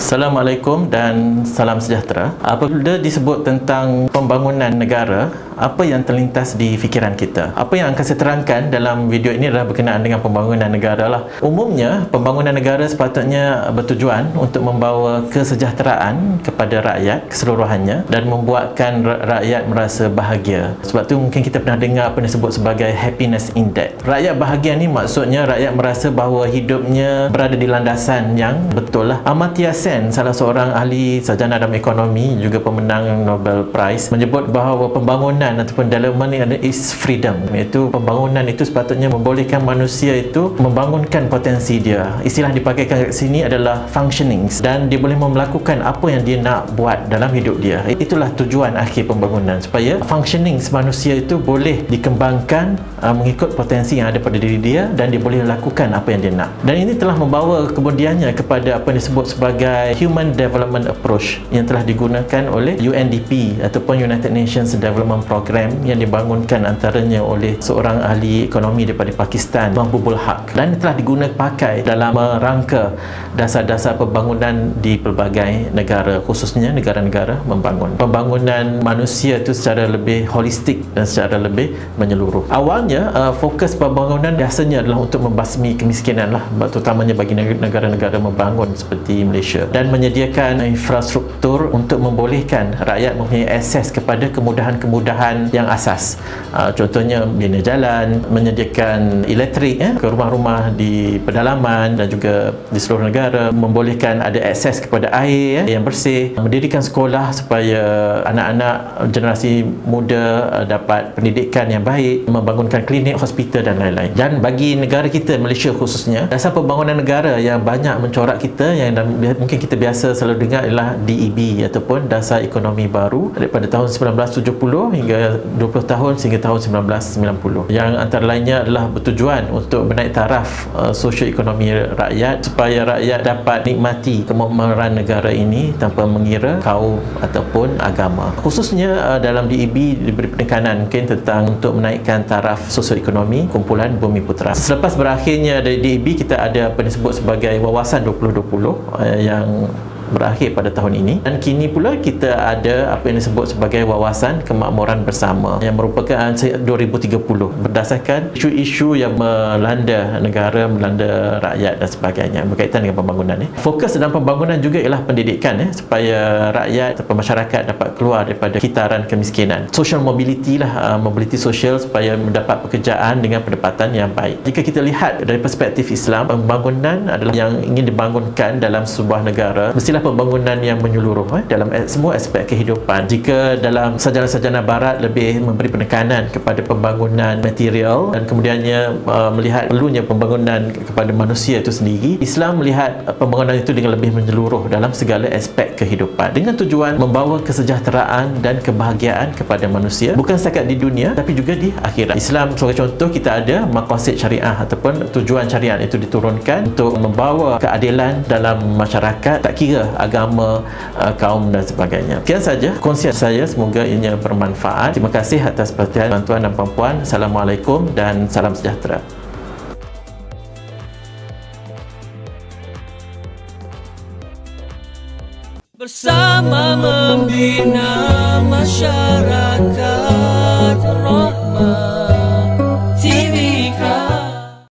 Assalamualaikum dan salam sejahtera. Apabila disebut tentang pembangunan negara, apa yang terlintas di fikiran kita? Apa yang akan saya terangkan dalam video ini adalah berkenaan dengan pembangunan negara lah. Umumnya, pembangunan negara sepatutnya bertujuan untuk membawa kesejahteraan kepada rakyat keseluruhannya dan membuatkan rakyat merasa bahagia. Sebab tu mungkin kita pernah dengar apa yang disebut sebagai happiness index. Rakyat bahagia ni maksudnya rakyat merasa bahawa hidupnya berada di landasan yang betul lah. Amartya Sen, salah seorang ahli sarjana dalam ekonomi juga pemenang Nobel Prize, menyebut bahawa pembangunan ataupun development is freedom, iaitu pembangunan itu sepatutnya membolehkan manusia itu membangunkan potensi dia. Istilah dipakaikan kat sini adalah functioning, dan dia boleh melakukan apa yang dia nak buat dalam hidup dia. Itulah tujuan akhir pembangunan, supaya functioning manusia itu boleh dikembangkan mengikut potensi yang ada pada diri dia, dan dia boleh lakukan apa yang dia nak. Dan ini telah membawa kemudiannya kepada apa yang disebut sebagai Human Development Approach yang telah digunakan oleh UNDP ataupun United Nations Development Program, yang dibangunkan antaranya oleh seorang ahli ekonomi daripada Pakistan, Mahbubul Haq, dan telah digunakan pakai dalam merangka dasar-dasar pembangunan di pelbagai negara, khususnya negara-negara membangun. Pembangunan manusia itu secara lebih holistik dan secara lebih menyeluruh. Awalnya fokus pembangunan biasanya adalah untuk membasmi kemiskinan lah, terutamanya bagi negara-negara membangun seperti Malaysia, dan menyediakan infrastruktur untuk membolehkan rakyat mempunyai akses kepada kemudahan-kemudahan yang asas. Contohnya bina jalan, menyediakan elektrik ke rumah-rumah di pedalaman dan juga di seluruh negara, membolehkan ada akses kepada air yang bersih, mendirikan sekolah supaya anak-anak generasi muda dapat pendidikan yang baik, membangunkan klinik, hospital dan lain-lain. Dan bagi negara kita, Malaysia khususnya, dasar pembangunan negara yang banyak mencorak kita, yang mungkin kita biasa selalu dengar adalah DEB ataupun Dasar Ekonomi Baru daripada tahun 1970 hingga 20 tahun sehingga tahun 1990, yang antara lainnya adalah bertujuan untuk menaik taraf sosioekonomi rakyat supaya rakyat dapat nikmati kemakmuran negara ini tanpa mengira kaum ataupun agama. Khususnya dalam DEB diberi penekanan mungkin tentang untuk menaikkan taraf sosioekonomi kumpulan Bumiputera. Selepas berakhirnya dari DEB, kita ada apa disebut sebagai Wawasan 2020 yang berakhir pada tahun ini, dan kini pula kita ada apa yang disebut sebagai Wawasan Kemakmuran Bersama yang merupakan 2030 berdasarkan isu-isu yang melanda negara, melanda rakyat dan sebagainya berkaitan dengan pembangunan. Fokus dalam pembangunan juga ialah pendidikan, supaya rakyat atau masyarakat dapat keluar daripada kitaran kemiskinan. Social mobility lah, mobility sosial, supaya mendapat pekerjaan dengan pendapatan yang baik. Jika kita lihat dari perspektif Islam, pembangunan adalah yang ingin dibangunkan dalam sebuah negara mestilah pembangunan yang menyeluruh dalam semua aspek kehidupan. Jika dalam sarjana-sarjana barat lebih memberi penekanan kepada pembangunan material dan kemudiannya melihat perlunya pembangunan kepada manusia itu sendiri, Islam melihat pembangunan itu dengan lebih menyeluruh dalam segala aspek kehidupan, dengan tujuan membawa kesejahteraan dan kebahagiaan kepada manusia, bukan setakat di dunia tapi juga di akhirat. Islam sebagai contoh, kita ada maqasid syariah ataupun tujuan syariat itu diturunkan untuk membawa keadilan dalam masyarakat, tak kira agama, kaum dan sebagainya. Sekian saja kongsian saya, semoga ianya bermanfaat. Terima kasih atas perhatian tuan-tuan dan puan-puan. Assalamualaikum dan salam sejahtera. Bersama membina masyarakat.